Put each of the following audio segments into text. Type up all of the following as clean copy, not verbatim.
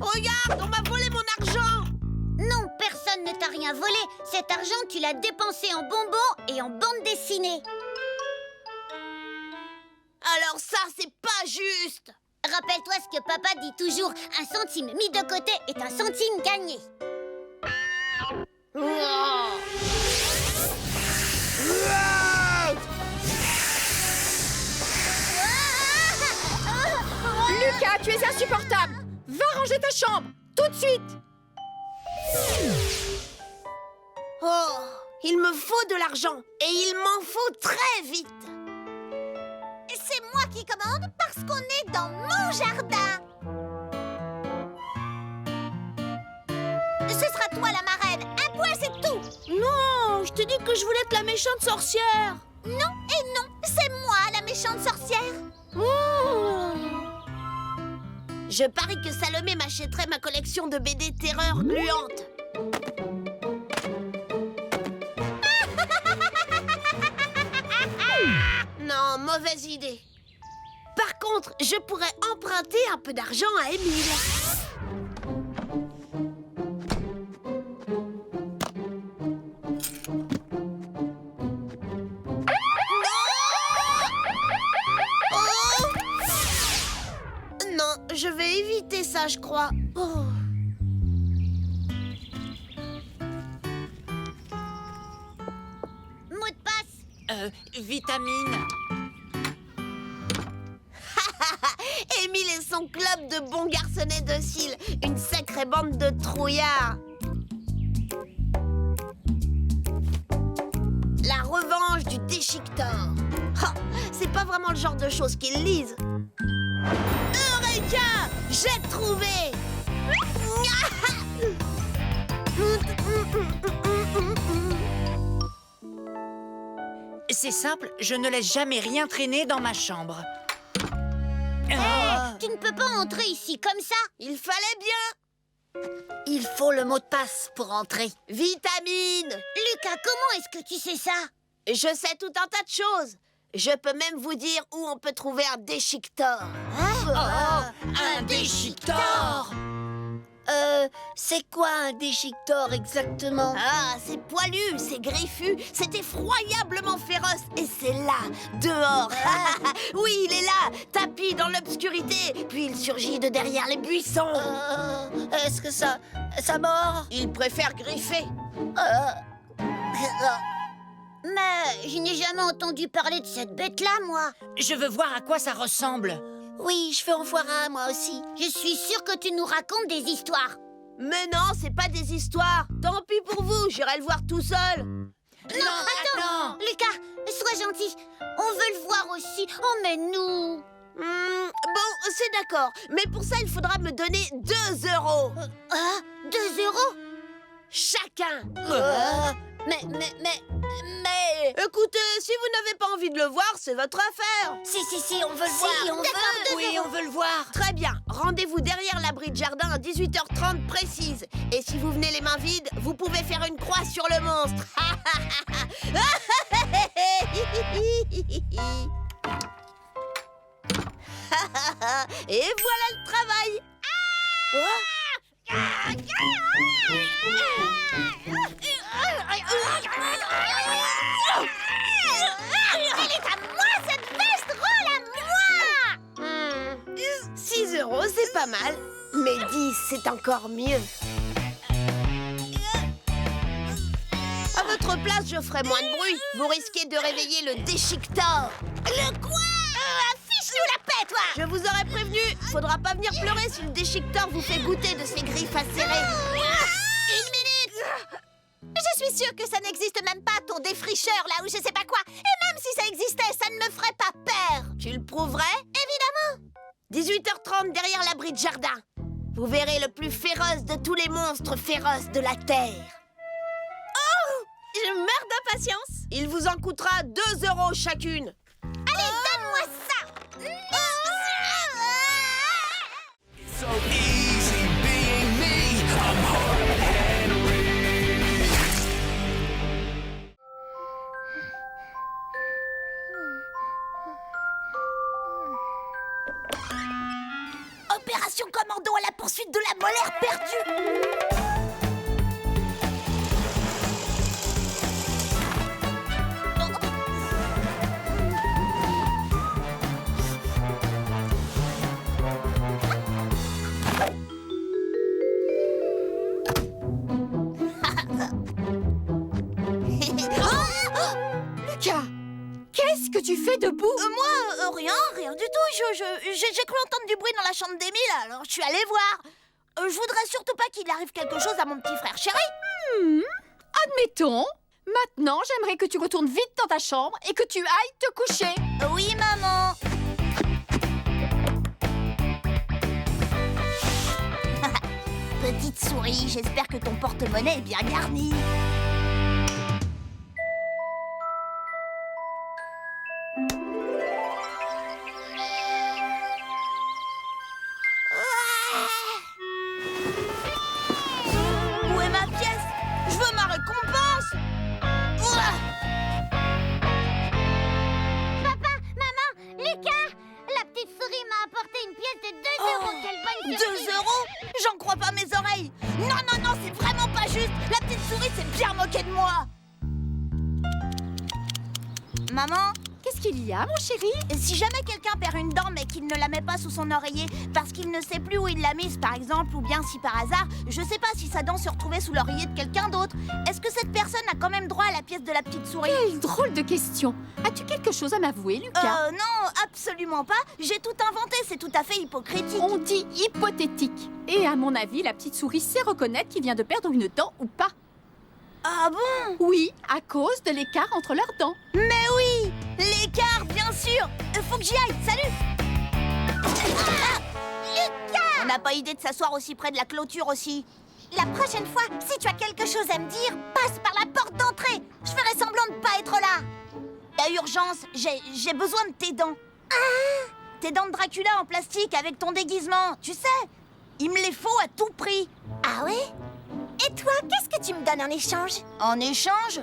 Regarde, on m'a volé mon argent! Non, personne ne t'a rien volé. Cet argent, tu l'as dépensé en bonbons et en bandes dessinées. Alors ça, c'est pas juste! Rappelle-toi ce que papa dit toujours. Un centime mis de côté est un centime gagné. Lucas, tu es insupportable! Va ranger ta chambre, tout de suite! Oh, il me faut de l'argent et il m'en faut très vite. C'est moi qui commande parce qu'on est dans mon jardin. Ce sera toi la marraine. Un point, c'est tout. Non, je t'ai dit que je voulais être la méchante sorcière. Non et non, c'est moi la méchante sorcière. Je parie que Salomé m'achèterait ma collection de BD terreur gluante. Non, mauvaise idée. Par contre, je pourrais emprunter un peu d'argent à Émile. Non, je vais éviter ça, je crois. Oh. Mot de passe. Vitamine. Émile et son club de bons garçonnets dociles. Une sacrée bande de trouillards. La revanche du déchiqueteur. Oh, c'est pas vraiment le genre de choses qu'ils lisent. Eureka! J'ai trouvé! C'est simple, je ne laisse jamais rien traîner dans ma chambre. Tu ne peux pas entrer ici comme ça. Il fallait bien! Il faut le mot de passe pour entrer. Vitamine! Lucas, comment est-ce que tu sais ça? Je sais tout un tas de choses. Je peux même vous dire où on peut trouver un déchiqueteur. Un déchiqueteur! C'est quoi un déchiqueteur exactement? Ah, c'est poilu, c'est griffu, c'est effroyablement féroce. Et c'est là, dehors. Oui, il est là, tapis dans l'obscurité. Puis il surgit de derrière les buissons. Est-ce que ça mord? Il préfère griffer. Mais je n'ai jamais entendu parler de cette bête-là, moi. Je veux voir à quoi ça ressemble. Oui, je veux en voir un, moi aussi. Je suis sûre que tu nous racontes des histoires. Mais non, c'est pas des histoires. Tant pis pour vous, j'irai le voir tout seul. Non, attends. Lucas, sois gentil. On veut le voir aussi. Emmène-nous. Bon, c'est d'accord. Mais pour ça, il faudra me donner 2 €. 2 euros? Chacun. Mais... Écoutez, si vous n'avez pas envie de le voir, c'est votre affaire. Si, on veut le voir. On veut. Oui, on veut le voir. Très bien, rendez-vous derrière l'abri de jardin à 18h30 précise. Et si vous venez les mains vides, vous pouvez faire une croix sur le monstre. Et voilà le travail. Elle est à moi, cette veste! Rôle à moi! 6 €, c'est pas mal. Mais 10, c'est encore mieux. À votre place, je ferai moins de bruit. Vous risquez de réveiller le déchiqueteur. Le quoi? Affiche-nous la paix, toi! Je vous aurais prévenu, faudra pas venir pleurer si le déchiqueteur vous fait goûter de ses griffes acérées. Une minute! Je suis sûre que ça n'existe même pas, ton défricheur, là où je sais pas quoi. Et même si ça existait, ça ne me ferait pas peur. Tu le prouverais? Évidemment. 18h30 derrière l'abri de jardin. Vous verrez le plus féroce de tous les monstres féroces de la Terre. Je meurs d'impatience! Il vous en coûtera 2 € chacune. Allez, donne-moi ça! So easy being me. I'm hard Opération commando à la poursuite quête de la molaire perdue. Lucas, qu'est-ce que tu fais debout? Moi, rien du tout. J'ai cru entendre du bruit dans la chambre d'Émile, alors je suis allée voir. Je voudrais surtout pas qu'il arrive quelque chose à mon petit frère chéri. Admettons. Maintenant, j'aimerais que tu retournes vite dans ta chambre et que tu ailles te coucher. Oui, maman. Petite souris, j'espère que ton porte-monnaie est bien garni. Où est ma pièce? Je veux ma récompense. Ouah. Papa, maman, Lucas, la petite souris m'a apporté une pièce de 2 euros. Quelle bonne 2 surprise. euros? J'en crois pas mes oreilles. Non, c'est vraiment pas juste. La petite souris s'est bien moquée de moi. Maman, Qu'est-ce qu'il y a, mon chéri? si jamais quelqu'un perd une dent mais qu'il ne la met pas sous son oreiller parce qu'il ne sait plus où il l'a mise par exemple, ou bien si par hasard, je sais pas si sa dent se retrouvait sous l'oreiller de quelqu'un d'autre, est-ce que cette personne a quand même droit à la pièce de la petite souris? Quelle drôle de question. As-tu quelque chose à m'avouer, Lucas? Non, absolument pas. J'ai tout inventé, c'est tout à fait hypocritique. On dit hypothétique. Et à mon avis, la petite souris sait reconnaître qu'il vient de perdre une dent ou pas. Ah bon? Oui, à cause de l'écart entre leurs dents. Mais oui, l'écart, bien sûr. Faut que j'y aille, salut. Lucas! On n'a pas idée de s'asseoir aussi près de la clôture aussi. La prochaine fois, si tu as quelque chose à me dire, passe par la porte d'entrée. Je ferai semblant de pas être là. Il y a urgence, j'ai besoin de tes dents. Tes dents de Dracula en plastique avec ton déguisement, tu sais. Il me les faut à tout prix. Ah ouais? Et toi, qu'est-ce que tu me donnes en échange? En échange?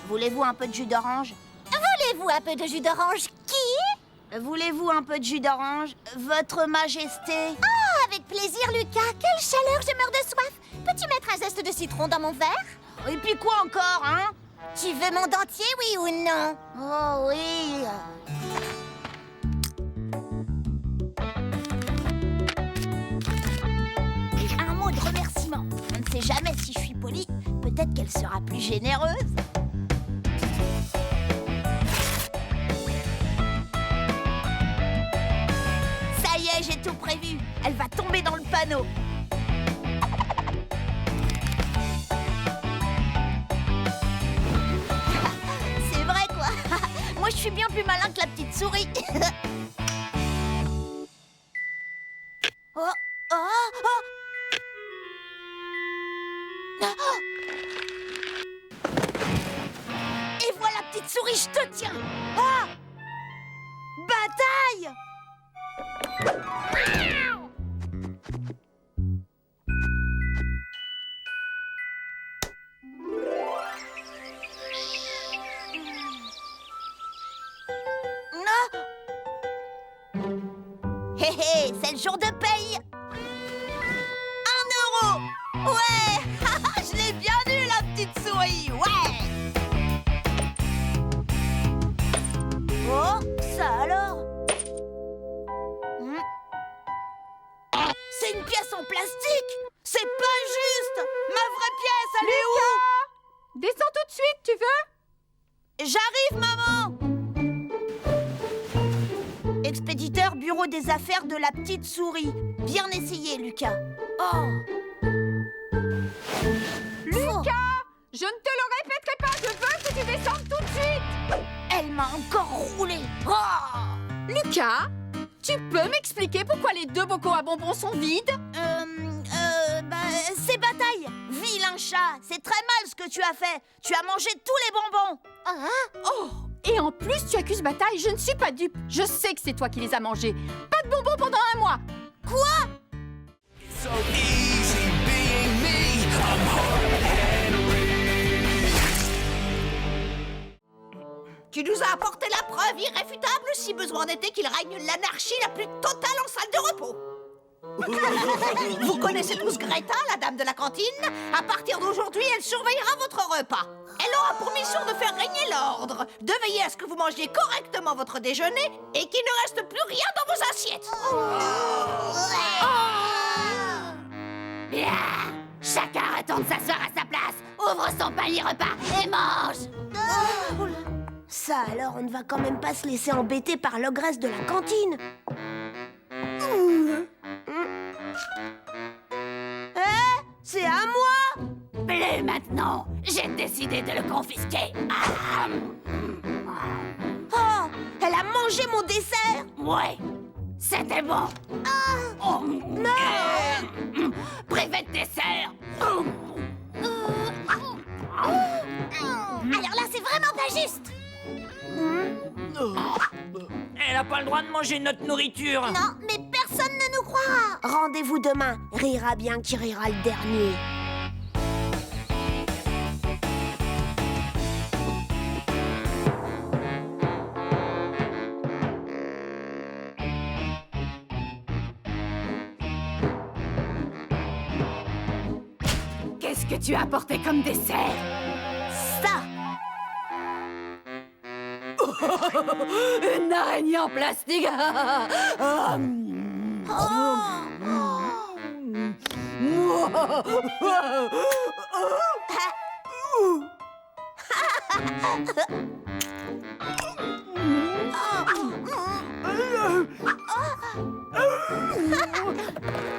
Voulez-vous un peu de jus d'orange? Voulez-vous un peu de jus d'orange? Qui? Voulez-vous un peu de jus d'orange, Votre Majesté? Oh, avec plaisir, Lucas. Quelle chaleur, je meurs de soif. Peux-tu mettre un zeste de citron dans mon verre? Et puis quoi encore, hein? Tu veux mon dentier, oui ou non? Oh oui. Et un mot de remerciement. On ne sait jamais si je suis polie. Peut-être qu'elle sera plus généreuse. Ça y est, j'ai tout prévu. Elle va tomber dans le panneau. C'est vrai, quoi. Moi, je suis bien plus malin que la petite souris. Oh, oh, oh. Et voilà, petite souris, je te tiens. Ah! Bataille! Hé hé, c'est le jour de paye. 1 euro. Ouais. Je l'ai bien eu, la petite souris. Ouais. Oh, ça alors. C'est une pièce en plastique. C'est pas juste. Ma vraie pièce, elle est où? Descends tout de suite, tu veux? J'arrive, maman. Expéditeur bureau des affaires de la petite souris. Bien essayé, Lucas. Oh. Lucas! Je ne te le répéterai pas, je veux que tu descendes tout de suite! Elle m'a encore roulé. Oh. Lucas, tu peux m'expliquer pourquoi les 2 bocaux à bonbons sont vides? C'est Bataille. Vilain chat, c'est très mal ce que tu as fait. Tu as mangé tous les bonbons. Oh! Et en plus, tu accuses Bataille, je ne suis pas dupe. Je sais que c'est toi qui les as mangés. Pas de bonbons pendant 1 mois. Quoi? So easy being me. I'm hard and Tu nous as apporté la preuve irréfutable, si besoin n'était, qu'il règne l'anarchie la plus totale en salle de repos. Vous connaissez tous Greta, la dame de la cantine? À partir d'aujourd'hui, elle surveillera votre repas. Elle aura pour mission de faire régner l'ordre, de veiller à ce que vous mangiez correctement votre déjeuner et qu'il ne reste plus rien dans vos assiettes. Bien. Chacun retourne s'asseoir à sa place, ouvre son panier repas et mange. Ça alors, on ne va quand même pas se laisser embêter par l'ogresse de la cantine. C'est à moi! Plus maintenant. J'ai décidé de le confisquer. Ah. Oh, elle a mangé mon dessert! Ouais, c'était bon. Oh. Non! Privé de dessert. Alors là, c'est vraiment pas juste. Elle a pas le droit de manger notre nourriture. Non, mais personne ne nous croira. Rendez-vous demain. Rira bien qui rira le dernier. Qu'est-ce que tu as apporté comme dessert? Ça! Une araignée en plastique.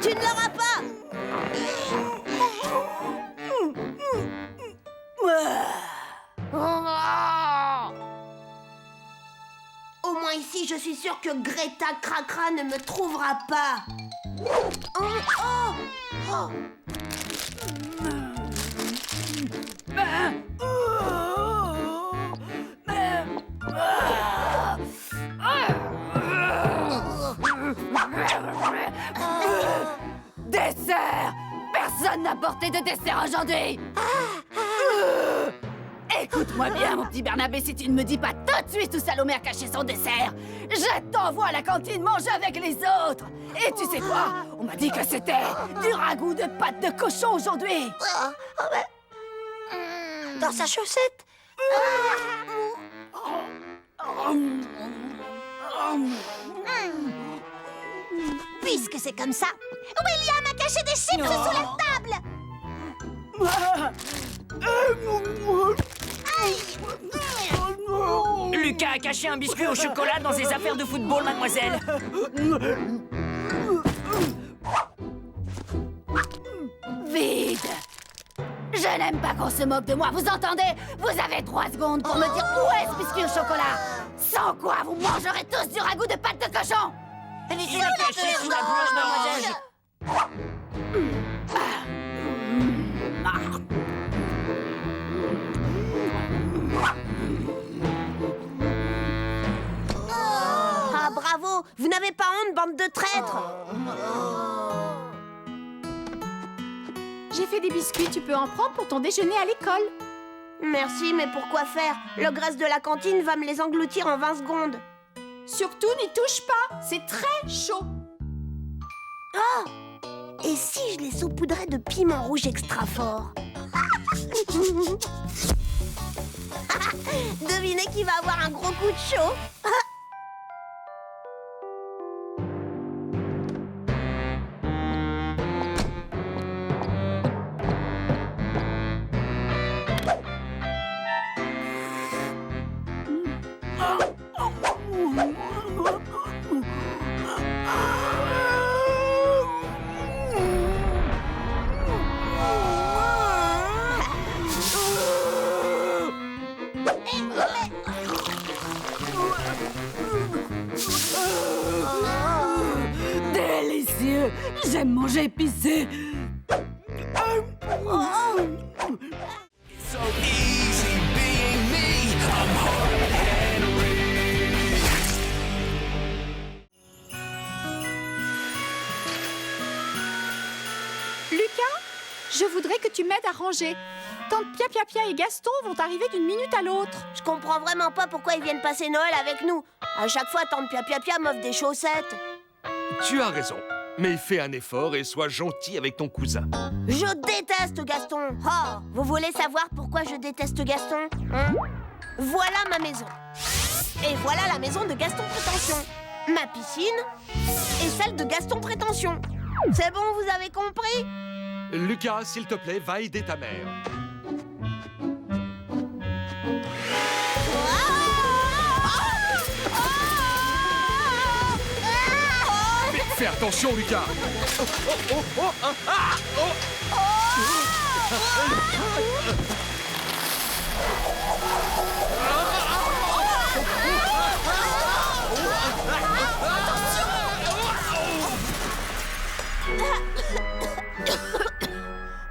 Tu ne l'auras pas! Au moins ici, je suis sûre que Greta Cracra ne me trouvera pas. Dessert! Personne n'a porté de dessert aujourd'hui! Écoute-moi bien, mon petit Bernabé, si tu ne me dis pas tout de suite où Salomé a caché son dessert, je t'envoie à la cantine manger avec les autres! Et tu sais quoi? On m'a dit que c'était du ragoût de pâte de cochon aujourd'hui! Dans sa chaussette? Puisque c'est comme ça, William a caché des chips sous la table. Lucas a caché un biscuit au chocolat dans ses affaires de football, mademoiselle. Vide! Je n'aime pas qu'on se moque de moi, vous entendez? Vous avez 3 secondes pour me dire où est ce biscuit au chocolat! Sans quoi vous mangerez tous du ragoût de pâte de cochon! Il l'a caché sous la blouse d'orange. Ah, bravo! Vous n'avez pas honte, bande de traîtres! J'ai fait des biscuits, tu peux en prendre pour ton déjeuner à l'école. Merci, mais pourquoi faire? L'ogresse de la cantine va me les engloutir en 20 secondes. Surtout, n'y touche pas, c'est très chaud. Oh! Et si je les saupoudrais de piment rouge extra fort? Devinez qui va avoir un gros coup de chaud? Délicieux! J'aime manger épicé! So easy being me. I'm hard Henry. Lucas, je voudrais que tu m'aides à ranger. Tante Pia et Gaston vont arriver d'une minute à l'autre. Je comprends vraiment pas pourquoi ils viennent passer Noël avec nous. À chaque fois, tante Pia m'offre des chaussettes. Tu as raison. Mais fais un effort et sois gentil avec ton cousin. Je déteste Gaston. Oh, vous voulez savoir pourquoi je déteste Gaston, hein? Voilà ma maison. Et voilà la maison de Gaston Prétention. Ma piscine et celle de Gaston Prétention. C'est bon, vous avez compris? Lucas, s'il te plaît, va aider ta mère. Mais fais attention, Lucas.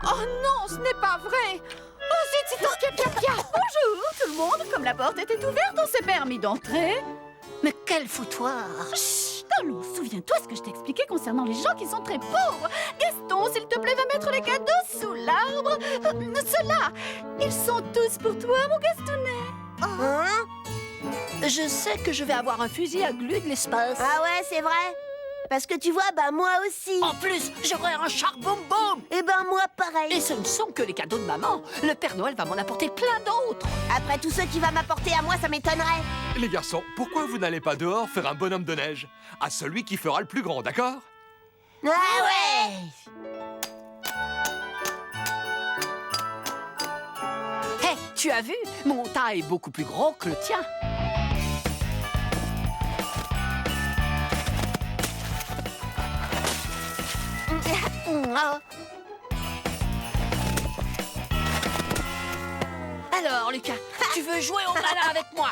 Oh non, ce n'est pas vrai. Oh zut, c'est ton pia-pia-pia. Bonjour tout le monde, comme la porte était ouverte, on s'est permis d'entrer. Mais quel foutoir! Chut, allons, souviens-toi ce que je t'ai expliqué concernant les gens qui sont très pauvres. Gaston, s'il te plaît, va mettre les cadeaux sous l'arbre. Ceux-là, ils sont tous pour toi, mon Gastounet. Hein? Je sais que je vais avoir un fusil à glu de l'espace. Ah ouais, c'est vrai. Parce que tu vois, bah moi aussi. En plus, j'aurai un char-boum-boum! Et ben moi pareil. Et ce ne sont que les cadeaux de maman. Le Père Noël va m'en apporter plein d'autres. Après tout ce qu'il va m'apporter à moi, ça m'étonnerait. Les garçons, pourquoi vous n'allez pas dehors faire un bonhomme de neige? À celui qui fera le plus grand, d'accord? Ah ouais. Hé, tu as vu? Mon tas est beaucoup plus gros que le tien. Alors, Lucas, tu veux jouer au malin avec moi?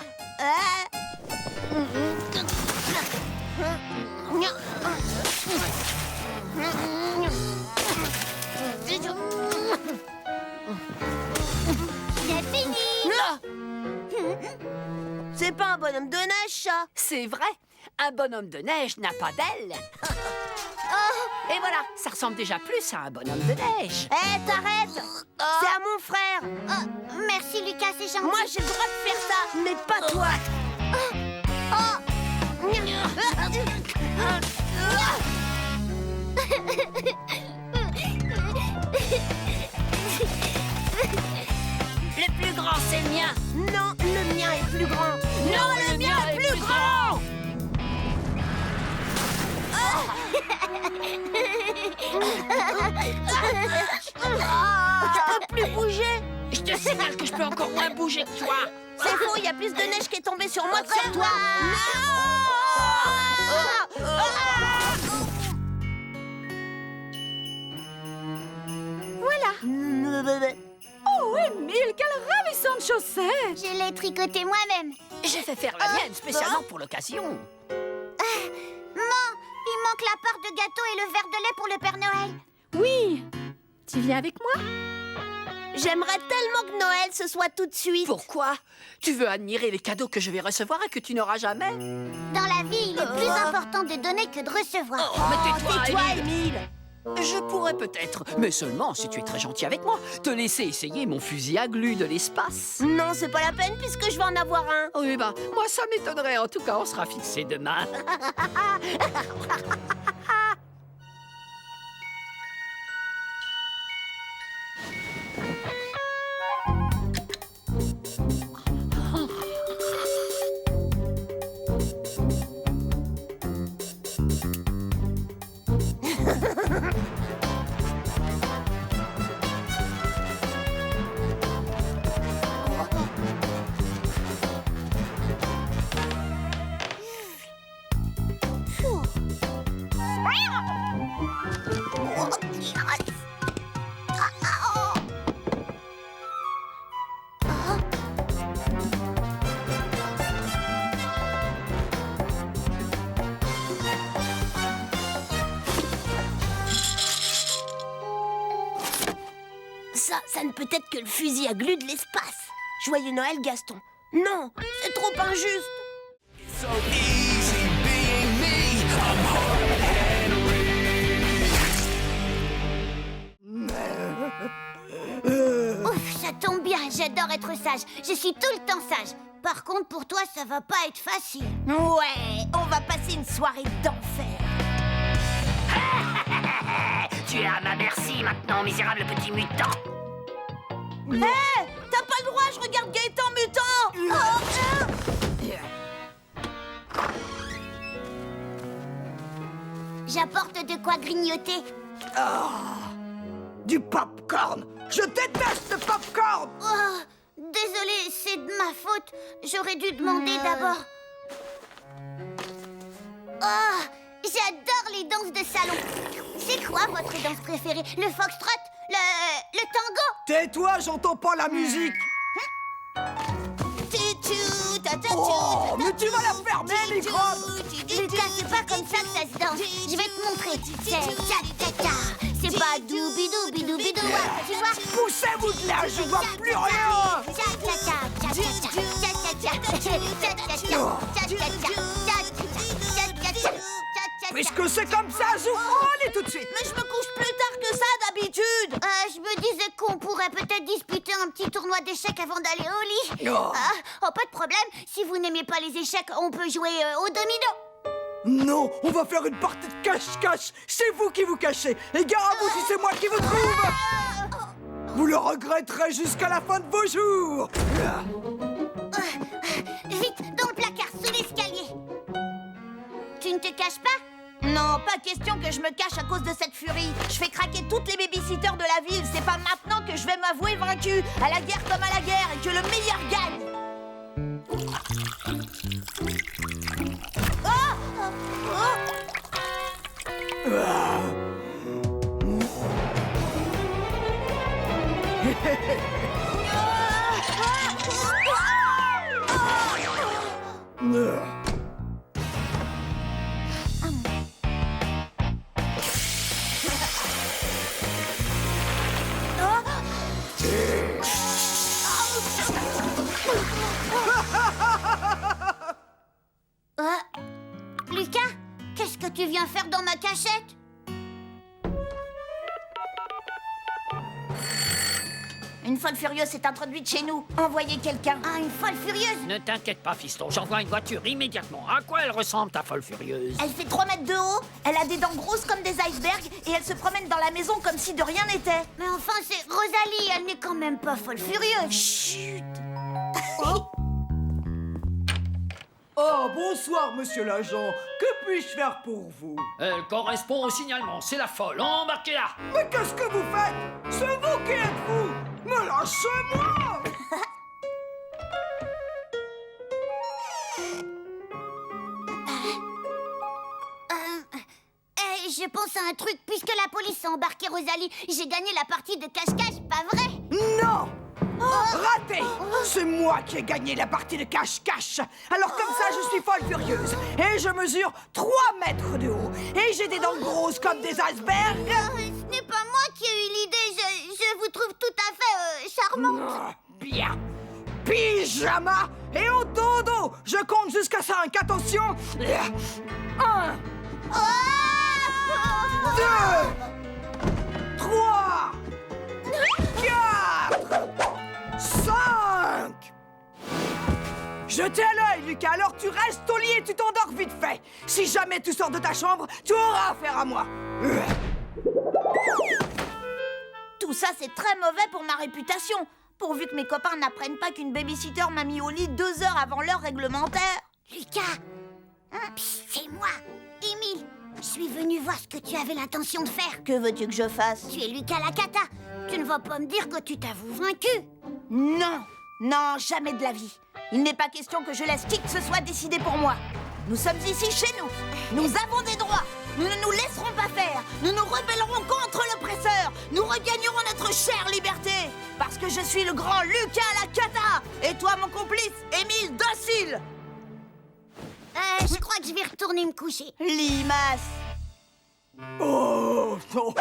C'est fini. C'est pas un bonhomme de neige, ça. C'est vrai, un bonhomme de neige n'a pas d'ailes. Et voilà, ça ressemble déjà plus à un bonhomme de neige. Hé, t'arrêtes. C'est à mon frère. Merci Lucas, c'est gentil. Moi, j'ai le droit de faire ça, mais pas toi. Le plus grand, c'est le mien. Non, le mien est plus grand. Non, le mien est plus grand. Je peux plus bouger. Je te signale que je peux encore moins bouger que toi. C'est faux, il y a plus de neige qui est tombée sur moi que sur toi. Voilà. Oh, Émile, quelle ravissante chaussette. Je l'ai tricoté moi-même. J'ai fait faire la mienne spécialement pour l'occasion. Maman, il manque la part de gâteau et le verre de lait pour le Père Noël. Oui. Tu viens avec moi? J'aimerais tellement que Noël ce soit tout de suite. Pourquoi? Tu veux admirer les cadeaux que je vais recevoir et que tu n'auras jamais? Dans la vie, il est plus important de donner que de recevoir. Mais tais-toi, Tais-toi, Émile. Émile. Je pourrais peut-être, mais seulement si tu es très gentil avec moi, te laisser essayer mon fusil à glu de l'espace. Non, c'est pas la peine puisque je vais en avoir un. Oui, bah, moi ça m'étonnerait. En tout cas, on sera fixé demain. Ça ne peut être que le fusil à glu de l'espace. Joyeux Noël, Gaston. Non, c'est trop injuste. So easy being me. I'm hard. Ouf, ça tombe bien, j'adore être sage. Je suis tout le temps sage. Par contre, pour toi, ça va pas être facile. Ouais, on va passer une soirée d'enfer. Tu es à ma merci maintenant, misérable petit mutant. Hé, t'as pas le droit, je regarde Gaëtan mutant. J'apporte de quoi grignoter. Du popcorn. Je déteste le popcorn. Oh, désolée, c'est de ma faute. J'aurais dû demander d'abord. Oh, j'adore les danses de salon. C'est quoi votre danse préférée? Le foxtrot? Le tango? Tais-toi, j'entends pas la musique. Oh, mais tu vas la fermer, microbe. Lucas, c'est pas comme ça que ça se danse. Je vais te montrer. C'est tcha-tcha-tcha. C'est pas doubi-doubi-doubi-dou. Tu vois? Poussez-vous de là, je vois plus rien. Tcha-tcha-tcha. Tcha-tcha-tcha. Tcha-tcha-tcha. Tcha-tcha-tcha. Tcha-tcha-tcha. Tcha-tcha-tcha. Puisque c'est comme ça, Zou, allez tout de suite. Mais je me couche plus tard que ça d'habitude. Je me disais qu'on pourrait peut-être disputer un petit tournoi d'échecs avant d'aller au lit. Oh. Pas de problème. Si vous n'aimez pas les échecs, on peut jouer au domino. Non, on va faire une partie de cache-cache. C'est vous qui vous cachez. Et gare à vous si c'est moi qui vous trouve. Vous le regretterez jusqu'à la fin de vos jours. Vite, dans le placard, sous l'escalier. Tu ne te caches pas? Non, pas question que je me cache à cause de cette furie. Je fais craquer toutes les babysitters de la ville. C'est pas maintenant que je vais m'avouer vaincu. À la guerre comme à la guerre, et que le meilleur gagne. Lucas, qu'est-ce que tu viens faire dans ma cachette? Une folle furieuse s'est introduite chez nous. Envoyez quelqu'un. Ah, une folle furieuse? Ne t'inquiète pas, fiston, j'envoie une voiture immédiatement. À quoi elle ressemble, ta folle furieuse? Elle fait 3 mètres de haut, elle a des dents grosses comme des icebergs et elle se promène dans la maison comme si de rien n'était. Mais enfin, c'est Rosalie, elle n'est quand même pas folle furieuse. Chut. Oh, bonsoir, monsieur l'agent. Que puis-je faire pour vous? Elle correspond au signalement, c'est la folle, embarquez-la. Mais qu'est-ce que vous faites? C'est vous qui êtes fou. Me lâchez-moi. Je pense à un truc, puisque la police a embarqué Rosalie, j'ai gagné la partie de cache-cache, pas vrai? Non. Raté. C'est moi qui ai gagné la partie de cache-cache. Alors comme ça, je suis folle furieuse. Et je mesure 3 mètres de haut. Et j'ai des dents grosses comme des icebergs. Ce n'est pas moi qui ai eu l'idée, je vous trouve tout à fait charmante. Bien. Pyjama et au dodo. Je compte jusqu'à 5. Attention. 1, 2, 3, 4, 5. Je t'ai à l'œil, Lucas, alors tu restes au lit et tu t'endors vite fait. Si jamais tu sors de ta chambre, tu auras affaire à moi. Tout ça, c'est très mauvais pour ma réputation. Pourvu que mes copains n'apprennent pas qu'une babysitter m'a mis au lit 2 heures avant l'heure réglementaire. Lucas, c'est moi, Émile. Je suis venue voir ce que tu avais l'intention de faire. Que veux-tu que je fasse? Tu es Lucas Lacata. Tu ne vas pas me dire que tu t'avoues vaincu. Non, non, jamais de la vie. Il n'est pas question que je laisse qui que ce soit décider pour moi. Nous sommes ici chez nous. Nous avons des droits. Nous ne nous laisserons pas faire. Nous nous rebellerons contre l'oppresseur. Nous regagnerons notre chère liberté. Parce que je suis le grand Lucas Lacata. Et toi, mon complice, Émile Docile. Je crois que je vais retourner me coucher. Limace. Oh, moi,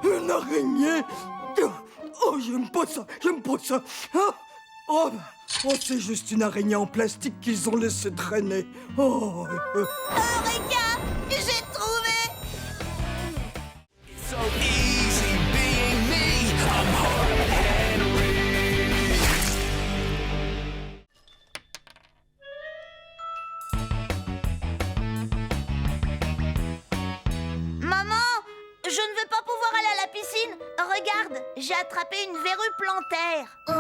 une araignée. Oh, j'aime pas ça, j'aime pas ça. Oh, c'est juste une araignée en plastique qu'ils ont laissé traîner. Oh. Eureka, j'ai trouvé. regarde, j'ai attrapé une verrue plantaire. Oh.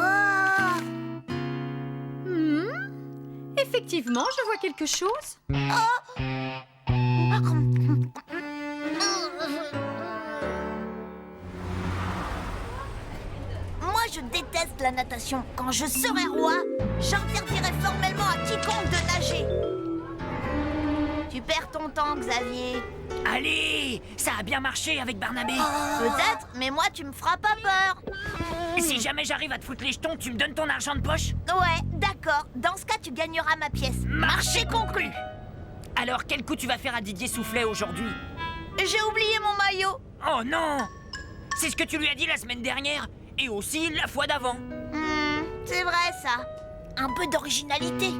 Effectivement, je vois quelque chose. Moi, je déteste la natation. Quand je serai roi, j'interdirai formellement à quiconque de nager. Tu perds ton temps, Xavier. Allez, ça a bien marché avec Barnabé. Peut-être, mais moi, tu me feras pas peur. Si jamais j'arrive à te foutre les jetons, tu me donnes ton argent de poche? Ouais, d'accord. Dans ce cas, tu gagneras ma pièce. Marché conclu. Alors, quel coup tu vas faire à Didier Soufflet aujourd'hui? J'ai oublié mon maillot. Oh non! C'est ce que tu lui as dit la semaine dernière, et aussi la fois d'avant. C'est vrai, ça. Un peu d'originalité.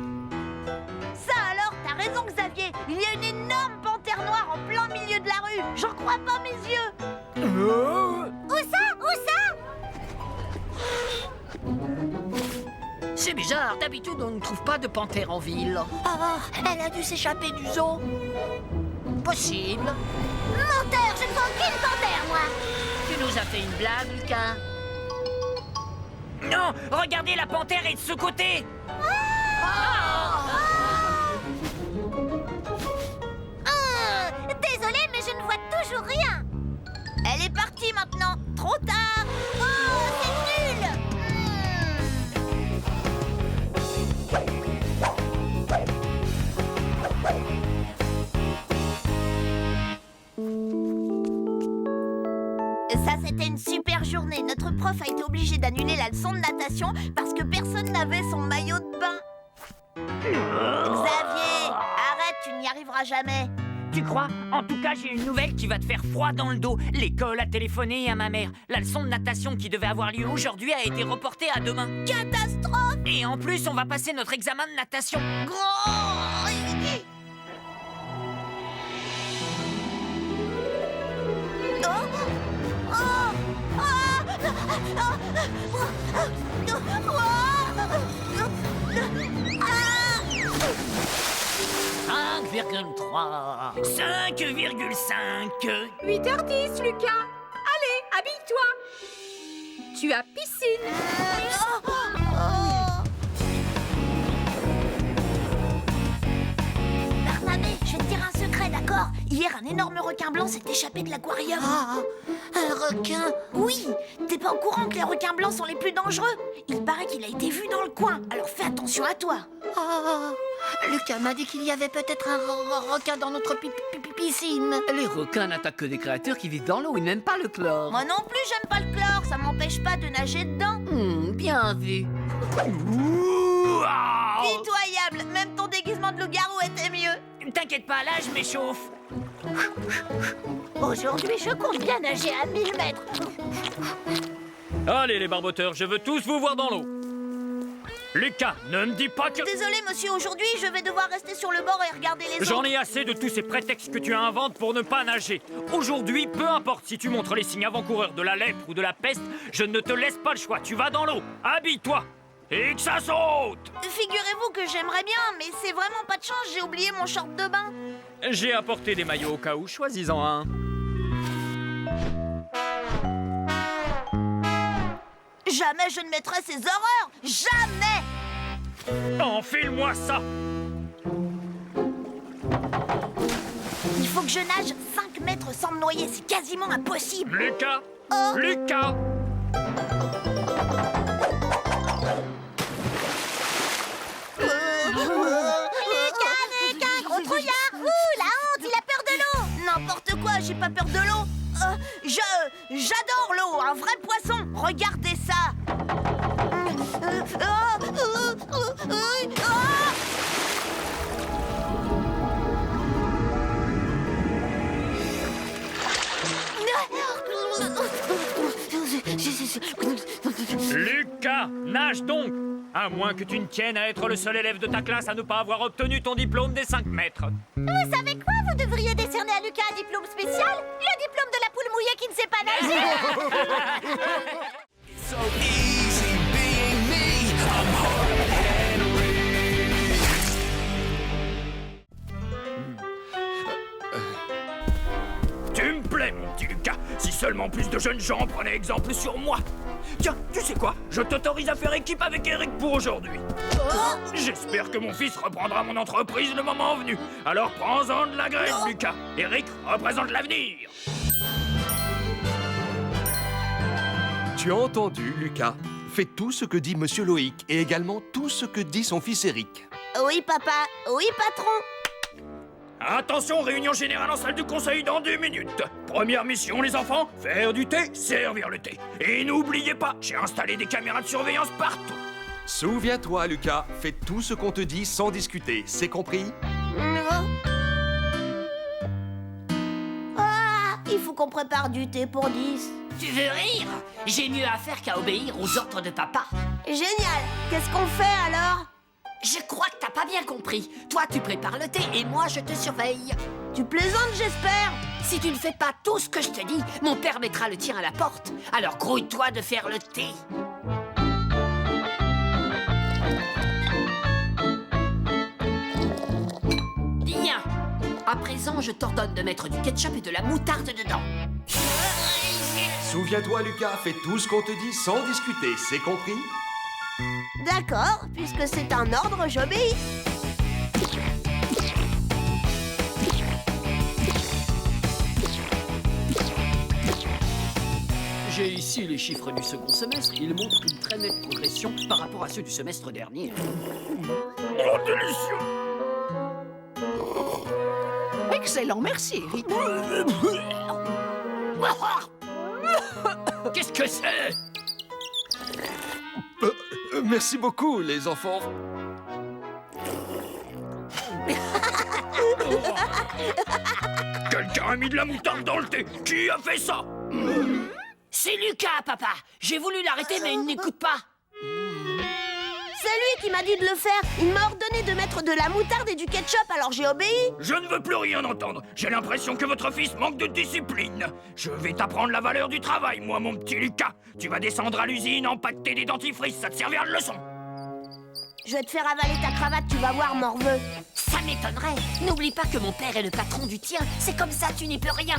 Ça alors, t'as raison, Xavier. Il y a une énorme panthère noire en plein milieu de la rue. J'en crois pas mes yeux. Où ça? Où ça? C'est bizarre, d'habitude on ne trouve pas de panthère en ville. Elle a dû s'échapper du zoo. Possible. Menteur, je ne vois aucune panthère, moi. Tu nous as fait une blague, Lucas. Non, regardez, la panthère est de ce côté. Désolée, mais je ne vois toujours rien. Elle est partie maintenant. Trop tard. Oh, c'est nul. Ça, c'était une super journée. Notre prof a été obligé d'annuler la leçon de natation parce que personne n'avait son maillot de bain. Xavier, arrête, tu n'y arriveras jamais. Tu crois? En tout cas, j'ai une nouvelle qui va te faire froid dans le dos. L'école a téléphoné à ma mère. La leçon de natation qui devait avoir lieu aujourd'hui a été reportée à demain. Catastrophe! Et en plus, on va passer notre examen de natation. Ah! 5,3. 5,5. 8h10, Lucas. Allez, habille-toi. Tu as piscine. Barnabé, je vais te dire un secret, d'accord? Hier, un énorme requin blanc s'est échappé de l'aquarium. Un requin? Oui! T'es pas au courant que les requins blancs sont les plus dangereux? Il paraît qu'il a été vu dans le coin, alors fais attention à toi. Lucas m'a dit qu'il y avait peut-être un requin dans notre piscine. Les requins n'attaquent que des créatures qui vivent dans l'eau. Ils n'aiment pas le chlore. Moi non plus, j'aime pas le chlore, ça m'empêche pas de nager dedans. Bien vu. Pitoyable, même ton déguisement de loup-garou était mieux. T'inquiète pas, là, je m'échauffe. Aujourd'hui, je compte bien nager à 1000 mètres. Allez, les barboteurs, je veux tous vous voir dans l'eau. Lucas, ne me dis pas que... Désolé, monsieur, aujourd'hui, je vais devoir rester sur le bord et regarder les J'en autres. ai assez de tous ces prétextes que tu inventes pour ne pas nager. Aujourd'hui, peu importe si tu montres les signes avant-coureurs de la lèpre ou de la peste, je ne te laisse pas le choix. Tu vas dans l'eau. Habille-toi. Et que ça saute! Figurez-vous que j'aimerais bien, mais c'est vraiment pas de chance, j'ai oublié mon short de bain. J'ai apporté des maillots au cas où. Choisis-en un. Jamais je ne mettrai ces horreurs. Jamais. Enfile-moi ça! Il faut que je nage 5 mètres sans me noyer, c'est quasiment impossible. Lucas! Oh. Lucas! Lucas, gros trouillard. Ouh, la honte, il a peur de l'eau. N'importe quoi, j'ai pas peur de l'eau. J'adore l'eau, un vrai poisson. Regardez ça. Lucas, nage donc! À moins que tu ne tiennes à être le seul élève de ta classe à ne pas avoir obtenu ton diplôme des 5 mètres. Vous savez quoi? Vous devriez décerner à Lucas un diplôme spécial. Le diplôme de la poule mouillée qui ne sait pas nager. Tu me plais, mon petit Lucas. Si seulement plus de jeunes gens prenaient exemple sur moi. Tiens, tu sais quoi? Je t'autorise à faire équipe avec Eric pour aujourd'hui. J'espère que mon fils reprendra mon entreprise le moment venu. Alors prends-en de la graine, Lucas. Eric représente l'avenir. Tu as entendu, Lucas? Fais tout ce que dit Monsieur Loïc et également tout ce que dit son fils Eric. Oui, papa. Oui, patron. Attention, réunion générale en salle du conseil dans 2 minutes. Première mission, les enfants, faire du thé, servir le thé. Et n'oubliez pas, j'ai installé des caméras de surveillance partout. Souviens-toi, Lucas, fais tout ce qu'on te dit sans discuter, c'est compris? Ah, il faut qu'on prépare du thé pour 10. Tu veux rire? J'ai mieux à faire qu'à obéir aux ordres de papa. Génial. Qu'est-ce qu'on fait alors? Je crois que t'as pas bien compris. Toi, tu prépares le thé et moi, je te surveille. Tu plaisantes, j'espère. Si tu ne fais pas tout ce que je te dis, mon père mettra le tien à la porte. Alors grouille-toi de faire le thé. Bien. À présent, je t'ordonne de mettre du ketchup et de la moutarde dedans. Souviens-toi, Lucas, fais tout ce qu'on te dit sans discuter, c'est compris? D'accord, puisque c'est un ordre, j'obéis. J'ai ici les chiffres du second semestre. Ils montrent une très nette progression par rapport à ceux du semestre dernier. Oh, délicieux. Excellent, merci, Eric. Qu'est-ce que c'est? Merci beaucoup, les enfants. Quelqu'un a mis de la moutarde dans le thé. Qui a fait ça? C'est Lucas, papa. J'ai voulu l'arrêter, mais il n'écoute pas. C'est lui qui m'a dit de le faire. Il m'a ordonné de mettre de la moutarde et du ketchup, alors j'ai obéi. Je ne veux plus rien entendre. J'ai l'impression que votre fils manque de discipline. Je vais t'apprendre la valeur du travail, moi, mon petit Lucas. Tu vas descendre à l'usine, empâter des dentifrices, ça te servira de leçon. Je vais te faire avaler ta cravate, tu vas voir, morveux. Ça m'étonnerait. N'oublie pas que mon père est le patron du tien. C'est comme ça, tu n'y peux rien.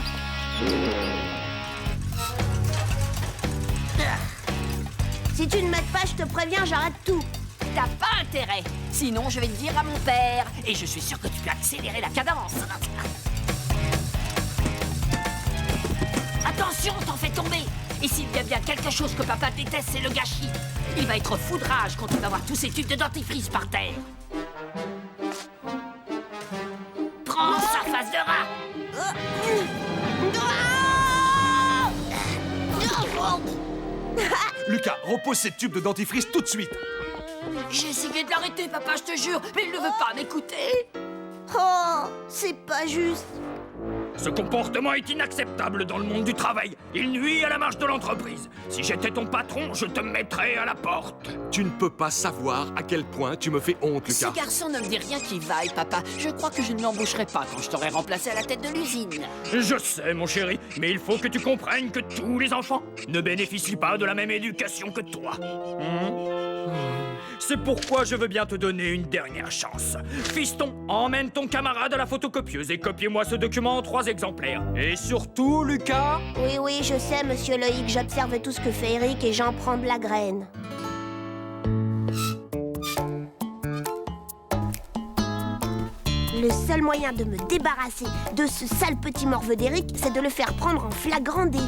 Si tu ne m'aides pas, je te préviens, j'arrête tout. T'as pas intérêt. Sinon, je vais le dire à mon père. Et je suis sûr que tu peux accélérer la cadence. Attention, t'en fais tomber. Et s'il y a bien quelque chose que papa déteste, c'est le gâchis. Il va être foudrage quand il va voir tous ces tubes de dentifrice par terre. Prends sa face de rat. Lucas, repose cette tube de dentifrice tout de suite. J'ai essayé de l'arrêter, papa, je te jure, mais il ne veut pas m'écouter. Oh, c'est pas juste. Ce comportement est inacceptable dans le monde du travail. Il nuit à la marche de l'entreprise. Si j'étais ton patron, je te mettrais à la porte. Tu ne peux pas savoir à quel point tu me fais honte, Ce Lucas. garçon ne me dit rien qui vaille, papa. Je crois que je ne l'embaucherai pas quand je t'aurai remplacé à la tête de l'usine. Je sais, mon chéri, mais il faut que tu comprennes que tous les enfants ne bénéficient pas de la même éducation que toi. C'est pourquoi je veux bien te donner une dernière chance. Fiston, emmène ton camarade à la photocopieuse et copiez-moi ce document en 3 exemplaires. Et surtout, Lucas... Oui, je sais, monsieur Loïc, j'observe tout ce que fait Eric et j'en prends de la graine. Le seul moyen de me débarrasser de ce sale petit morveux d'Eric, c'est de le faire prendre en flagrant délit.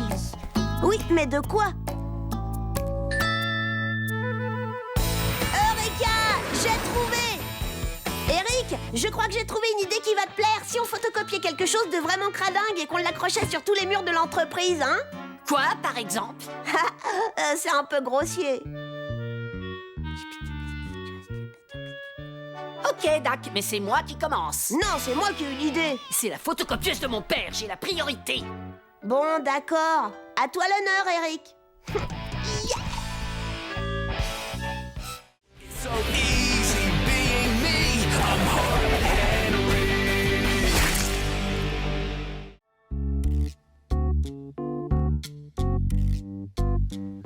Oui, mais de quoi? J'ai trouvé! Eric, je crois que j'ai trouvé une idée qui va te plaire. Si on photocopiait quelque chose de vraiment cradingue et qu'on l'accrochait sur tous les murs de l'entreprise, hein? Quoi, par exemple? C'est un peu grossier. Ok, Dac, mais c'est moi qui commence. Non, c'est moi qui ai eu l'idée. C'est la photocopieuse de mon père, j'ai la priorité. Bon, d'accord. À toi l'honneur, Eric.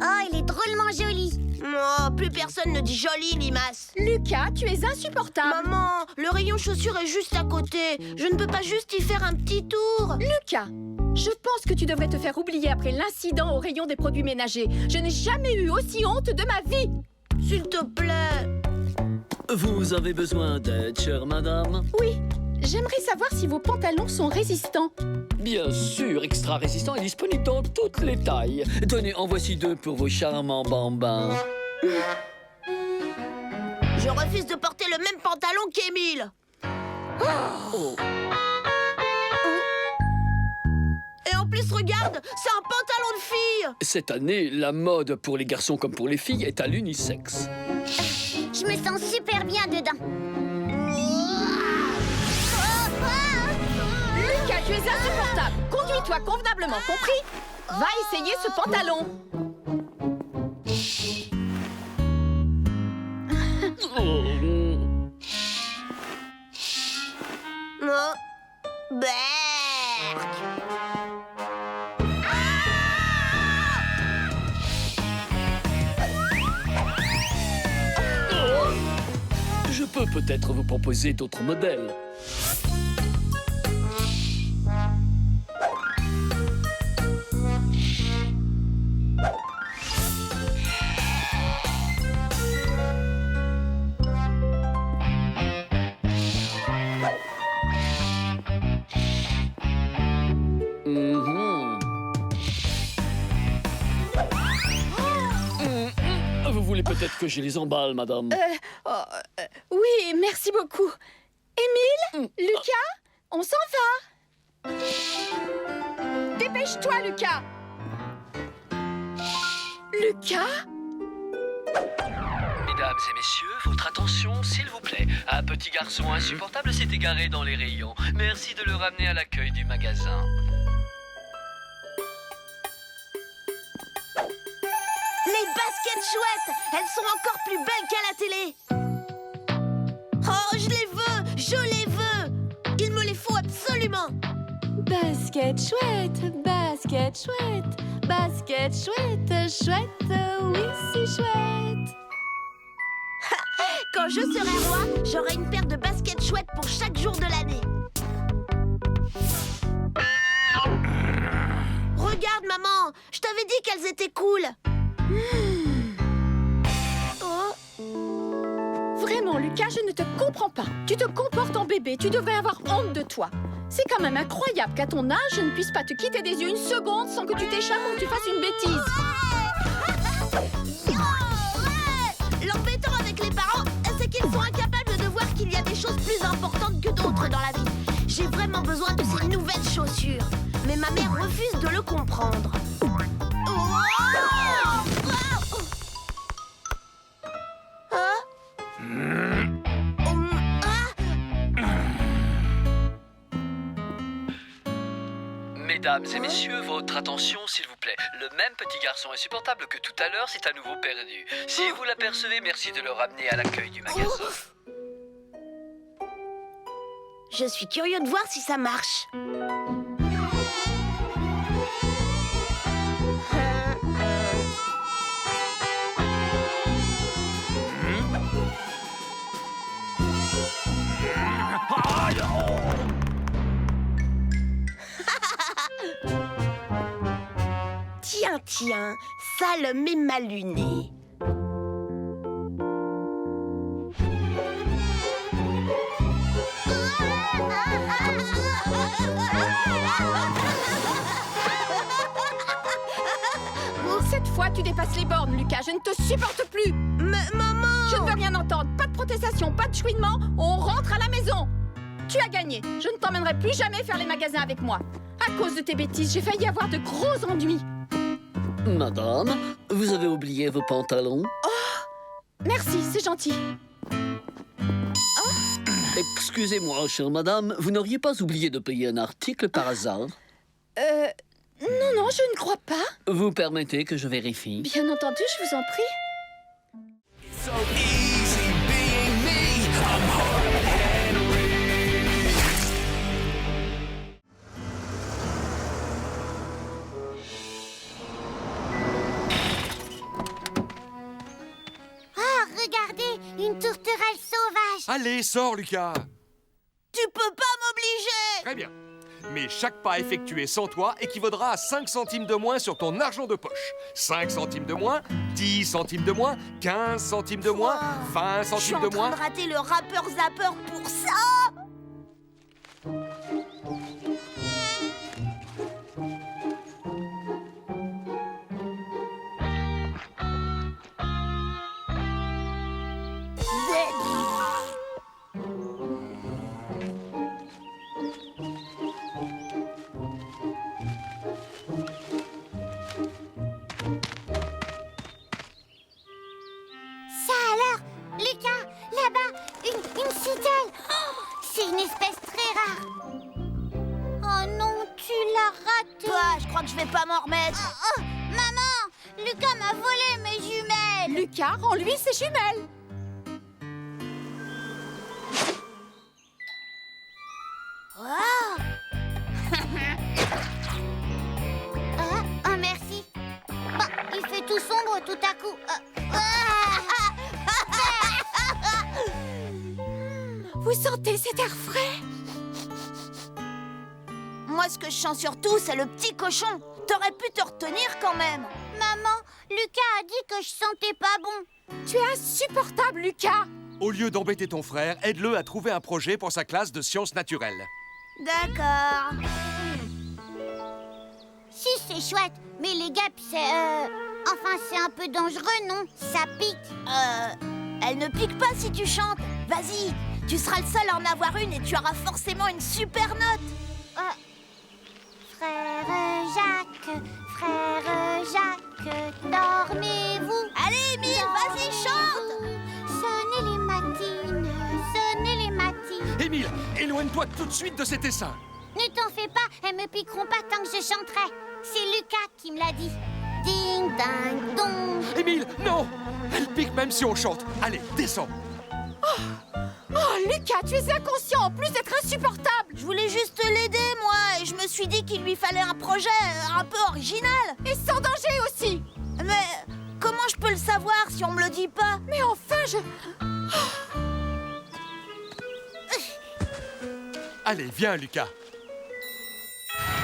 Oh, il est drôlement joli. Oh, plus personne ne dit joli, limace. Lucas, tu es insupportable. Maman, le rayon chaussures est juste à côté. Je ne peux pas juste y faire un petit tour. Lucas, Je pense que tu devrais te faire oublier après l'incident au rayon des produits ménagers. Je n'ai jamais eu aussi honte de ma vie. S'il te plaît. Vous avez besoin d'aide, chère madame? Oui, j'aimerais savoir si vos pantalons sont résistants. Bien sûr, Extra Résistant est disponible dans toutes les tailles. Tenez, en voici 2 pour vos charmants bambins. Je refuse de porter le même pantalon qu'Émile. Oh. Et en plus, regarde, c'est un pantalon de fille. Cette année, la mode pour les garçons comme pour les filles est à l'unisexe. Je me sens super bien dedans. Lucas, tu es insupportable. Conduis-toi convenablement, compris? Va essayer ce pantalon. Oh. Berk. Je peux peut-être vous proposer d'autres modèles. Vous voulez peut-être que je les emballe, madame? Oui, merci beaucoup. Émile, Lucas, on s'en va. Dépêche-toi, Lucas. Lucas? Mesdames et messieurs, votre attention, s'il vous plaît. Un petit garçon insupportable s'est égaré dans les rayons. Merci de le ramener à l'accueil du magasin. Les baskets chouettes, elles sont encore plus belles qu'à la télé. Oh, je les veux. Il me les faut absolument. Basket chouette, basket chouette, basket chouette, chouette, oui, c'est chouette. Quand je serai roi, j'aurai une paire de baskets chouettes pour chaque jour de l'année. Regarde, maman, je t'avais dit qu'elles étaient cool. Oh. Vraiment, Lucas, je ne te comprends pas. Tu te comportes en bébé, tu devrais avoir honte de toi. C'est quand même incroyable qu'à ton âge, je ne puisse pas te quitter des yeux une seconde sans que tu t'échappes ou que tu fasses une bêtise. L'embêtant avec les parents, c'est qu'ils sont incapables de voir qu'il y a des choses plus importantes que d'autres dans la vie. J'ai vraiment besoin de ces nouvelles chaussures. Mais ma mère refuse de le comprendre. Mesdames et messieurs, votre attention, s'il vous plaît. Le même petit garçon insupportable que tout à l'heure s'est à nouveau perdu. Si vous l'apercevez, merci de le ramener à l'accueil du magasin. Je suis curieux de voir si ça marche. Tiens, ça le met mal luné. Cette fois, tu dépasses les bornes, Lucas. Je ne te supporte plus. Maman! Je ne veux rien entendre. Pas de protestation, pas de chouinement. On rentre à la maison. Tu as gagné. Je ne t'emmènerai plus jamais faire les magasins avec moi. À cause de tes bêtises, j'ai failli avoir de gros ennuis. Madame, vous avez oublié vos pantalons? Merci, c'est gentil. Excusez-moi, chère madame, vous n'auriez pas oublié de payer un article par hasard? Non, je ne crois pas. Vous permettez que je vérifie? Bien entendu, je vous en prie. Regardez, une tourterelle sauvage. Allez, sors, Lucas. Tu peux pas m'obliger! Très bien. Mais chaque pas effectué sans toi équivaudra à 5 centimes de moins sur ton argent de poche. 5 centimes de moins, 10 centimes de moins, 15 centimes de moins, 20 Je suis centimes en de train moins. de rater le rappeur zapper pour ça. Ça alors, Lucas, là-bas, une citelle. Oh, c'est une espèce très rare. Oh non, tu l'as raté. Toi, je crois que je vais pas m'en remettre. Oh, maman, Lucas m'a volé mes jumelles. Lucas, rends-lui ses jumelles. Oh. Oh, merci. Bon, il fait tout sombre tout à coup. Vous sentez cet air frais? Moi, ce que je sens surtout, c'est le petit cochon. T'aurais pu te retenir quand même. Maman, Lucas a dit que je sentais pas bon. Tu es insupportable, Lucas. Au lieu d'embêter ton frère, aide-le à trouver un projet pour sa classe de sciences naturelles. D'accord. Si, c'est chouette, mais les guêpes, c'est... Enfin, c'est un peu dangereux, non? Ça pique. Elle ne pique pas si tu chantes. Vas-y, tu seras le seul à en avoir une et tu auras forcément une super note. Frère Jacques, dormez-vous. Allez, Émile, vas-y, chante. Sonnez les matines, sonnez les matines. Émile, éloigne-toi tout de suite de cet essaim. Ne t'en fais pas, elles me piqueront pas tant que je chanterai. C'est Lucas qui me l'a dit. Ding, ding, dong. Émile, non! Elle pique même si on chante. Allez, descends. Oh, Lucas, tu es inconscient en plus d'être insupportable. Je voulais juste l'aider, moi, et je me suis dit qu'il lui fallait un projet un peu original. Et sans danger aussi. Mais comment je peux le savoir si on me le dit pas? Mais enfin, je... Allez, viens, Lucas.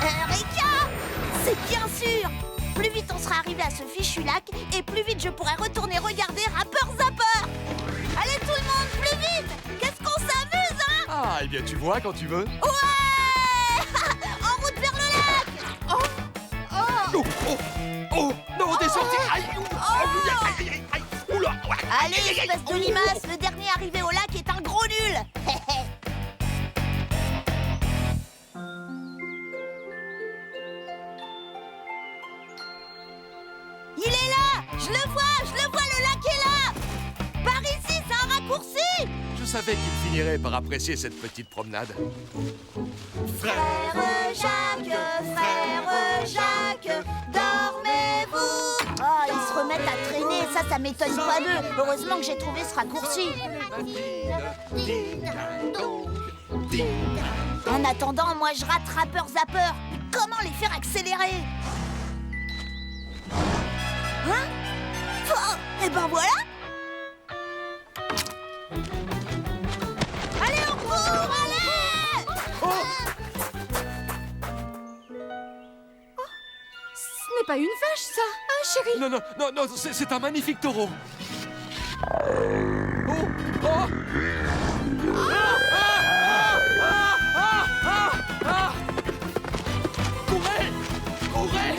Eureka! C'est bien sûr! Plus vite on sera arrivé à ce fichu lac, et plus vite je pourrai retourner regarder Rappeur Zapper! Allez tout le monde, plus vite! Qu'est-ce qu'on s'amuse, hein? Ah, eh bien, tu vois quand tu veux. Ouais! En route vers le lac! Oh, oh, oh, non, descendez. Aïe, aïe, aïe, aïe. Oula. Allez, espèce de limace, le dernier arrivé au lac est un gros nul! Il est là! Je le vois, le lac est là! Par ici, c'est un raccourci! Je savais qu'il finirait par apprécier cette petite promenade. Frère Jacques, dormez-vous! Oh, ils se remettent à traîner, ça m'étonne pas d'eux. Heureusement que j'ai trouvé ce raccourci. En attendant, moi je rate Rappeur Zapper. Comment les faire accélérer? Hein? Oh, et ben voilà! Allez, on court, allez! Ce n'est pas une vache, ça, hein, chérie? Non, non, non, non, c'est un magnifique taureau. Oh, oh. Courez! Courez!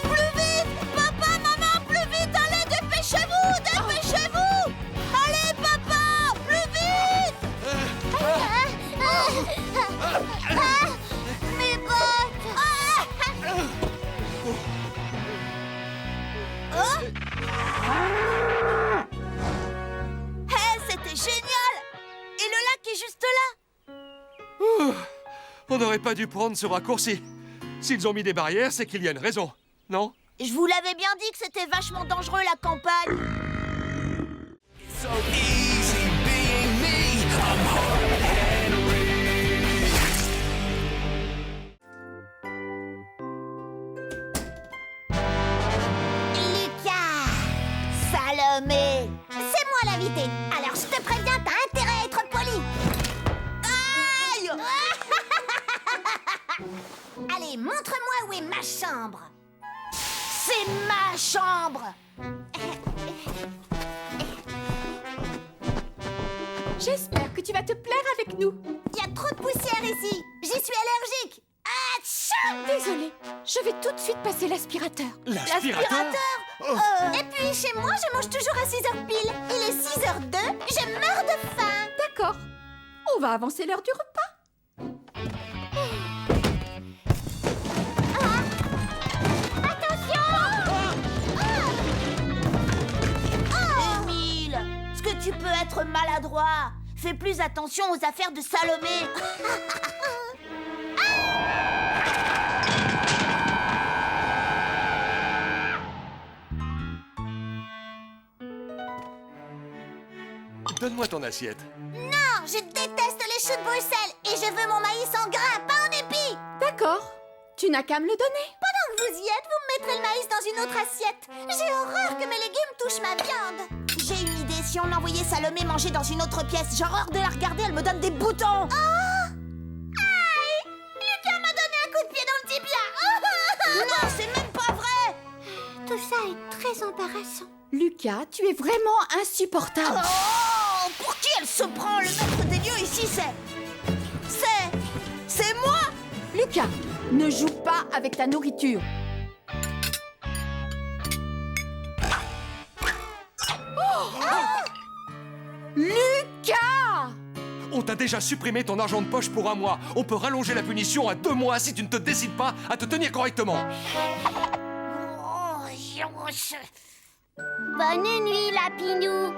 Plus vite! Papa, maman, plus vite! Allez, dépêchez-vous! Dépêchez-vous! Allez, papa! Plus vite! Mes bottes. Hé, c'était génial! Et le lac est juste là! On n'aurait pas dû prendre ce raccourci. S'ils ont mis des barrières, c'est qu'il y a une raison, non? Je vous l'avais bien dit que c'était vachement dangereux, la campagne! Lucas. Salomé! C'est moi l'invité. Alors je te préviens, t'as chambre. C'est ma chambre. J'espère que tu vas te plaire avec nous. Il y a trop de poussière ici. J'y suis allergique. Atchou! Désolée, je vais tout de suite passer l'aspirateur. L'aspirateur? Et puis chez moi, je mange toujours à 6h pile. Il est 6h02, je meurs de faim. D'accord, on va avancer l'heure du repas. Émile, est-ce que tu peux être maladroit? Fais plus attention aux affaires de Salomé. Donne-moi ton assiette. Non, je déteste les choux de Bruxelles et je veux mon maïs en grains, pas en épis. D'accord, tu n'as qu'à me le donner. Pendant que vous y êtes, vous me mettrez le maïs dans une autre assiette. J'ai horreur que mes légumes touchent ma viande. J'ai une idée, si on envoyait Salomé manger dans une autre pièce, j'ai horreur de la regarder, elle me donne des boutons. Oh! Aïe! Lucas m'a donné un coup de pied dans le tibia. Non, c'est même pas vrai. Tout ça est très embarrassant. Lucas, tu es vraiment insupportable. Oh! Pour qui elle se prend? Le maître des lieux ici, c'est moi. Lucas, ne joue pas avec ta nourriture. Lucas! On t'a déjà supprimé ton argent de poche pour 1 mois. On peut rallonger la punition à 2 mois si tu ne te décides pas à te tenir correctement. Bonne nuit, Lapinou.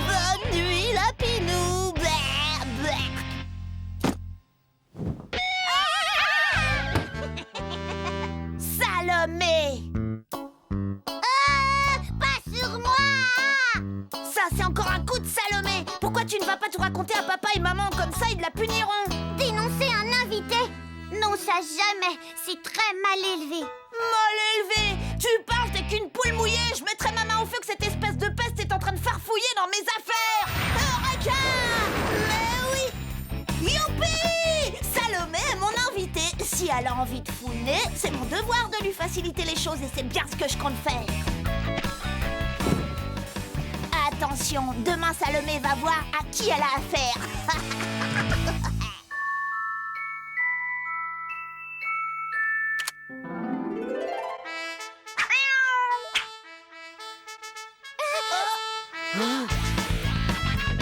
Bonne nuit, Lapinou. Salomé! Pas sur moi! Ça, c'est encore un coup de Salomé! Pourquoi tu ne vas pas tout raconter à papa et maman? Comme ça, ils la puniront! Dénoncer un invité? Non, ça jamais. C'est très mal élevé. Mal élevé! Tu parles, t'es qu'une poule mouillée! Je mettrai ma main au feu que cette espèce de peste est en train de farfouiller dans mes affaires! Eureka! Mais oui! Youpi! Salomé est mon invitée. Si elle a envie de fouiner, c'est mon devoir de lui faciliter les choses et c'est bien ce que je compte faire. Attention, demain Salomé va voir à qui elle a affaire.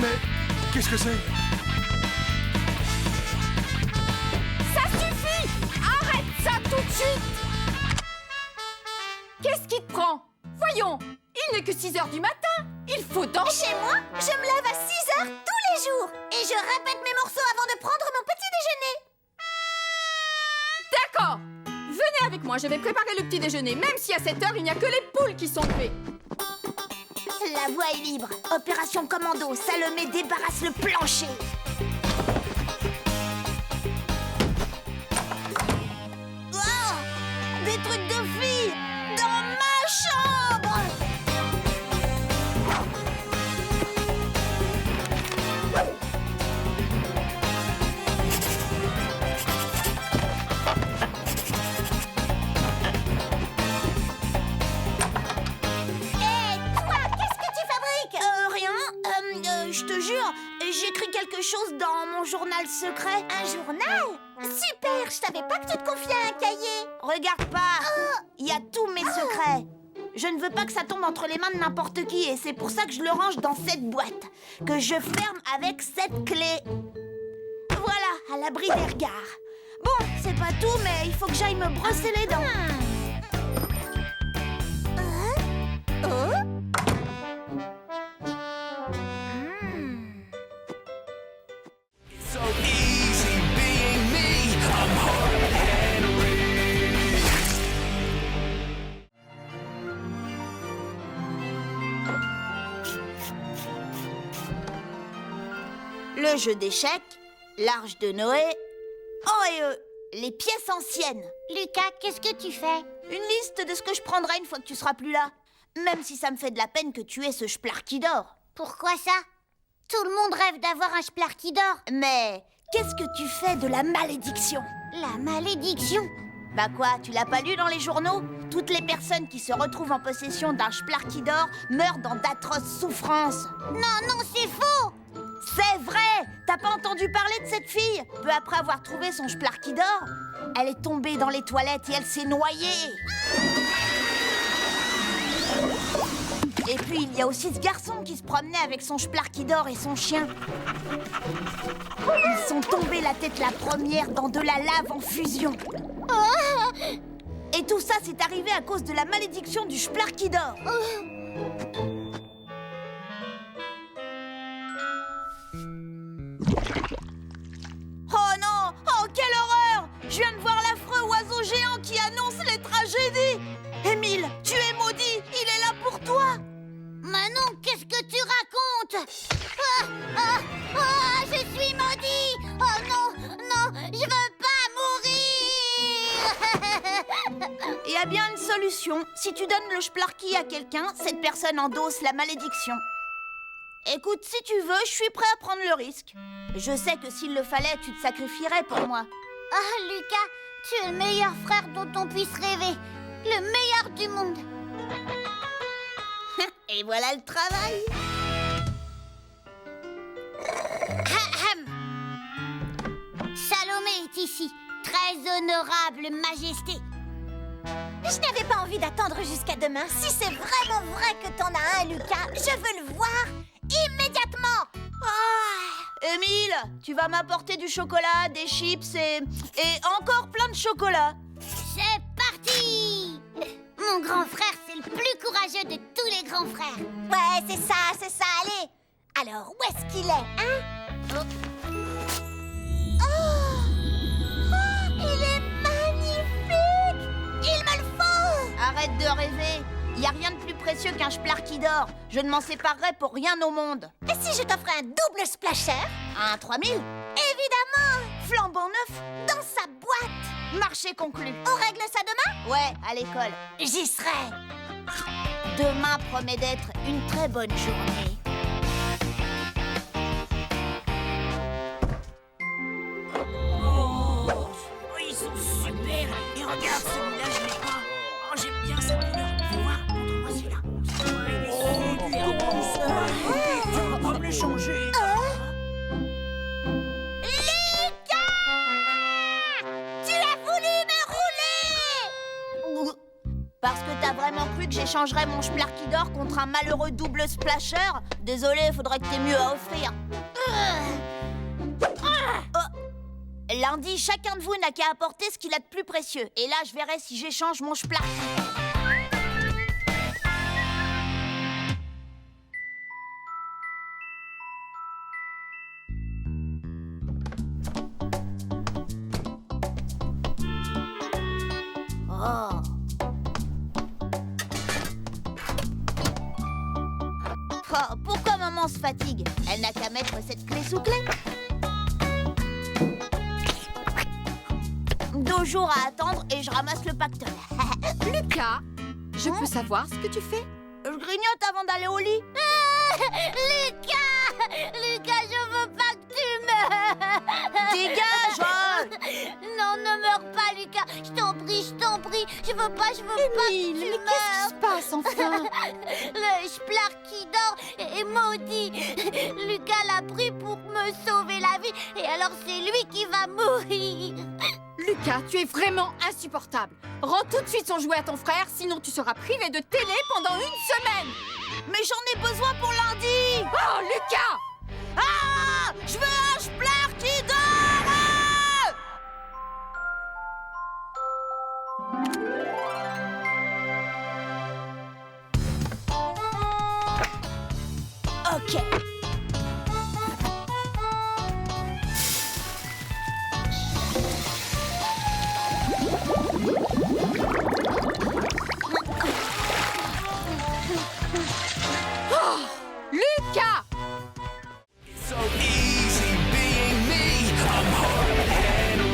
Mais qu'est-ce que c'est? Ça suffit! Arrête ça tout de suite! Qu'est-ce qui te prend? Voyons, il n'est que 6h du matin. Il faut danser. Chez moi, je me lève à 6h tous les jours et je répète mes morceaux avant de prendre mon petit déjeuner. D'accord. Venez avec moi, je vais préparer le petit déjeuner, même si à cette heure, il n'y a que les poules qui sont levées. La voie est libre. Opération commando. Salomé débarrasse le plancher. Oh, des trucs de filles dans ma chambre. Je te jure, j'écris quelque chose dans mon journal secret. Un journal? Super, je savais pas que tu te confiais à un cahier. Regarde pas, il y a tous mes secrets. Je ne veux pas que ça tombe entre les mains de n'importe qui et c'est pour ça que je le range dans cette boîte, que je ferme avec cette clé. Voilà, à l'abri des regards. Bon, c'est pas tout, mais il faut que j'aille me brosser les dents. Le jeu d'échecs, l'arche de Noé, les pièces anciennes. Lucas, qu'est-ce que tu fais? Une liste de ce que je prendrai une fois que tu seras plus là. Même si ça me fait de la peine que tu aies ce Splar qui dort. Pourquoi ça? Tout le monde rêve d'avoir un Splar qui dort. Mais qu'est-ce que tu fais de la malédiction? La malédiction. Bah quoi, tu l'as pas lu dans les journaux? Toutes les personnes qui se retrouvent en possession d'un Splarkidor meurent dans d'atroces souffrances. Non, c'est faux. C'est vrai! T'as pas entendu parler de cette fille? Peu après avoir trouvé son Splarkidor, elle est tombée dans les toilettes et elle s'est noyée. Et puis il y a aussi ce garçon qui se promenait avec son Splarkidor et son chien. Ils sont tombés la tête la première dans de la lave en fusion. Et tout ça, c'est arrivé à cause de la malédiction du Splarkidor. Oh non! Oh, quelle horreur! Je viens de voir l'affreux oiseau géant qui annonce les tragédies. Émile, tu es maudit! Il est là pour toi! Manon, qu'est-ce que tu racontes? Je suis maudit. Oh non, je veux pas mourir. Il y a bien une solution. Si tu donnes le Splarky à quelqu'un, cette personne endosse la malédiction. Écoute, si tu veux, je suis prêt à prendre le risque. Je sais que s'il le fallait, tu te sacrifierais pour moi. Ah, Lucas, tu es le meilleur frère dont on puisse rêver. Le meilleur du monde. Et voilà le travail. Salomé est ici. Très honorable majesté. Je n'avais pas envie d'attendre jusqu'à demain. Si c'est vraiment vrai que t'en as un, Lucas, je veux le voir immédiatement. Émile, tu vas m'apporter du chocolat, des chips et encore plein de chocolat. C'est parti. Mon grand frère, c'est le plus courageux de tous les grands frères. Ouais, c'est ça, allez. Alors, où est-ce qu'il est, hein? Il est magnifique. Il me le faut. Arrête de rêver. Il n'y a rien de plus précieux qu'un Splarkidor. Je ne m'en séparerai pour rien au monde. Et si je t'offrais un double splasher? Un 3000? Évidemment. Flambant neuf? Dans sa boîte. Marché conclu. On règle ça demain? Ouais, à l'école. J'y serai. Demain promet d'être une très bonne journée. Oh, ils sont super. Et regarde, celui-là, je l'ai pas. Oh, j'aime bien cette couleur. Fais voir, montre-moi celui-là. Tu vas pas me l'échanger. Parce que t'as vraiment cru que j'échangerais mon Splarkidor contre un malheureux double splasher? Désolé, faudrait que t'aies mieux à offrir. Lundi, chacun de vous n'a qu'à apporter ce qu'il a de plus précieux. Et là, je verrai si j'échange mon Splarky. Oh. Oh, pourquoi maman se fatigue? Elle n'a qu'à mettre cette clé sous clé. 2 jours à attendre et je ramasse le pactole. Lucas, je peux savoir ce que tu fais? Je grignote avant d'aller au lit. Lucas, je veux pas que tu meurs. Dégage, Non, ne meurs pas, Lucas. Je t'en prie. Je veux pas que tu mais qu'est-ce qui meurs. se passe enfin? Le Splarkidor est maudit. Lucas l'a pris pour me sauver la vie. Et alors c'est lui qui va mourir. Lucas, tu es vraiment insupportable. Rends tout de suite son jouet à ton frère, sinon tu seras privé de télé pendant 1 semaine. Mais j'en ai besoin pour lundi. Oh, Lucas! Ah! Je veux un Splarkidor! Ok. Lucas! So easy being me. I'm hard to handle.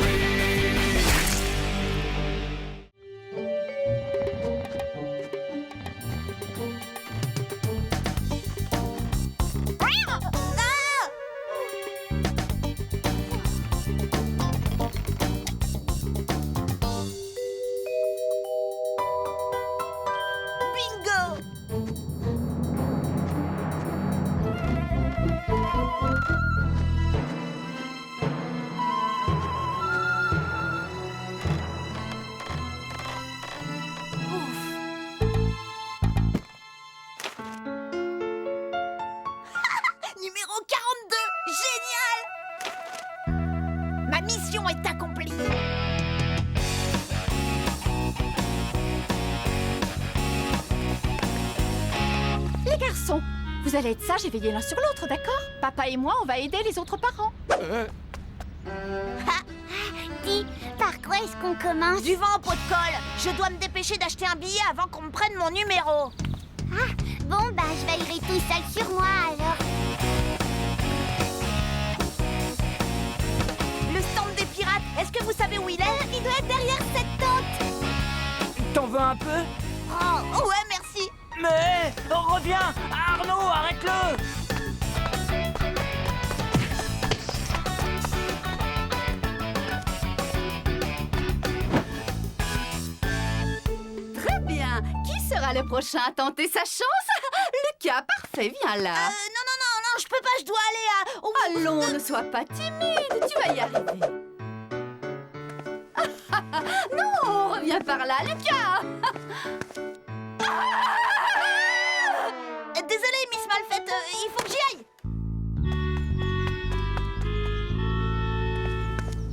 Vous allez être sages et veiller l'un sur l'autre, d'accord? Papa et moi, on va aider les autres parents. Dis, par quoi est-ce qu'on commence? Du vent au pot de colle. Je dois me dépêcher d'acheter un billet avant qu'on me prenne mon numéro. Ah, bon, bah, je veillerai tout seul sur moi, alors. Le stand des pirates, est-ce que vous savez où il est? Il doit être derrière cette tente. T'en veux un peu? Oh, ouais, merci. Mais reviens! Arnaud, arrête-le! Très bien. Qui sera le prochain à tenter sa chance? Lucas, parfait, viens là. Non, je peux pas, je dois aller à... Allons, ne sois pas timide, tu vas y arriver. Non, reviens par là, Lucas. Désolée, Miss Malfaite, il faut que j'y aille.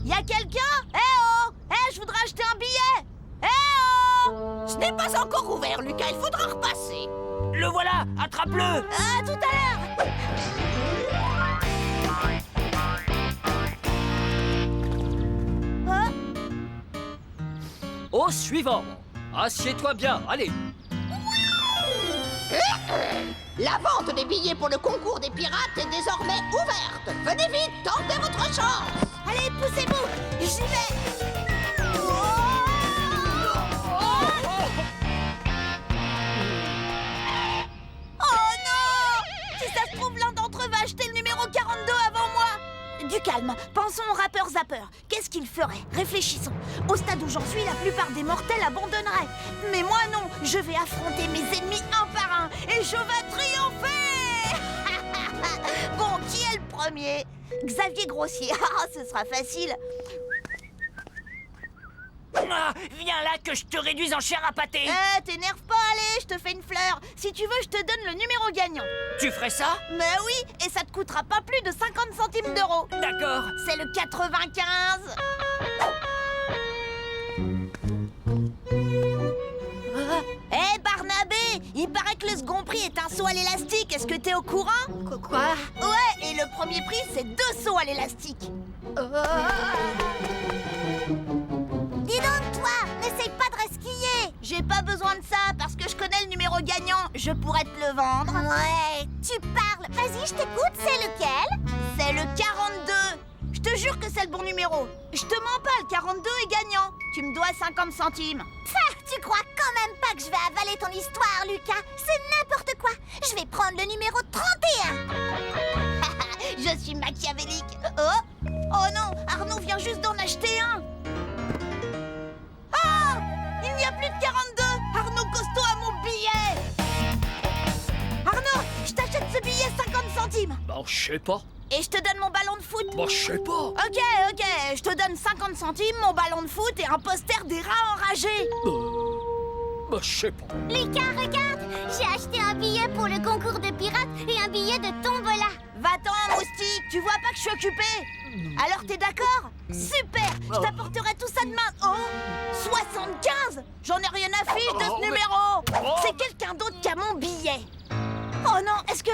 Y a quelqu'un? Oh! Je voudrais acheter un billet. Oh! Ce n'est pas encore ouvert, Lucas, il faudra repasser. Le voilà! Attrape-le! À tout à l'heure. Au suivant. Assieds-toi bien, allez. La vente des billets pour le concours des pirates est désormais ouverte. Venez vite, tentez votre chance. Allez, poussez-vous. J'y vais. Oh non! Si ça se trouve, l'un d'entre eux va acheter le numéro 42 avant moi. Du calme, pensons au rappeur Zapper. Qu'est-ce qu'il ferait? Réfléchissons. Au stade où j'en suis, la plupart des mortels abandonneraient. Mais moi non, je vais affronter mes ennemis un par un et je vais triompher. Bon, qui est le premier? Xavier Grossier. Ah, ce sera facile. Ah, viens là que je te réduise en chair à pâté! T'énerve pas, allez, je te fais une fleur. Si tu veux, je te donne le numéro gagnant. Tu ferais ça? Mais oui, et ça te coûtera pas plus de 50 centimes d'euros. D'accord. C'est le 95. Barnabé, il paraît que le second prix est un saut à l'élastique. Est-ce que t'es au courant? Quoi? Ouais, et le premier prix, c'est 2 sauts à l'élastique. Dis donc, toi, n'essaye pas de resquiller. J'ai pas besoin de ça, parce que je connais le numéro gagnant. Je pourrais te le vendre. Ouais, tu parles. Vas-y, je t'écoute, c'est lequel? C'est le 42. Je te jure que c'est le bon numéro. Je te mens pas, le 42 est gagnant. Tu me dois 50 centimes. Tu crois quand même pas que je vais avaler ton histoire, Lucas? C'est n'importe quoi. Je vais prendre le numéro 31. Je suis machiavélique. Oh non, Arnaud vient juste d'en acheter un. Ah! Il n'y a plus de 42. Arnaud Costaud a mon billet. Arnaud, je t'achète ce billet 50 centimes. Bah, je sais pas. Et je te donne mon ballon de foot. Bah, je sais pas. Ok, je te donne 50 centimes, mon ballon de foot et un poster des rats enragés. Bah, je sais pas. Lucas, regarde, j'ai acheté un billet pour le concours de pirates et un billet de tombola. Va-t'en, moustique, tu vois pas que je suis occupée? Alors t'es d'accord? Super, je t'apporterai tout ça demain. Oh, 75? J'en ai rien à fiche de ce numéro. C'est quelqu'un d'autre qui a mon billet. Oh non, est-ce que...